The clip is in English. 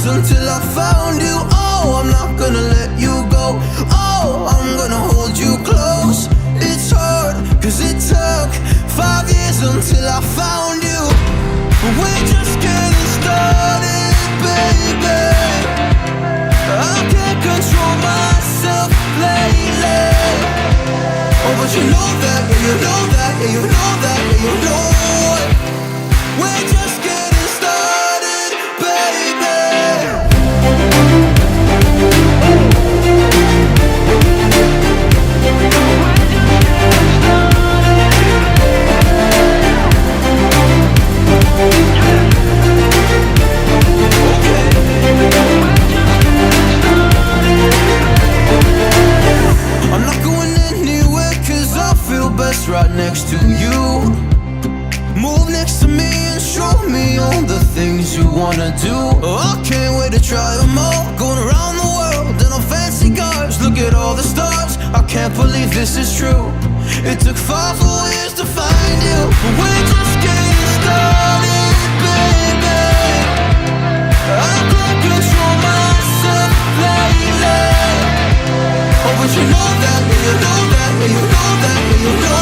years until I found you. Oh, I'm not gonna let you go. Oh, I'm gonna hold you close. It's hard, cause it took 5 years until I found you. We're just getting started, baby. I can't control myself lately. Oh, but you know that, yeah, you know that, yeah, you know that, yeah, you know it. We're just getting started, baby. I'm not going anywhere cause I feel best right next to you. Move next to me and show me all the things you wanna do. Oh, I can't wait to try them all. Going around the world in on fancy cars. Look at all the stars, I can't believe this is true. It took 5 whole years to find you. We're just getting started, baby. I can't control myself lately. Oh, but you know that, yeah, you know that, yeah, you know that, yeah, you know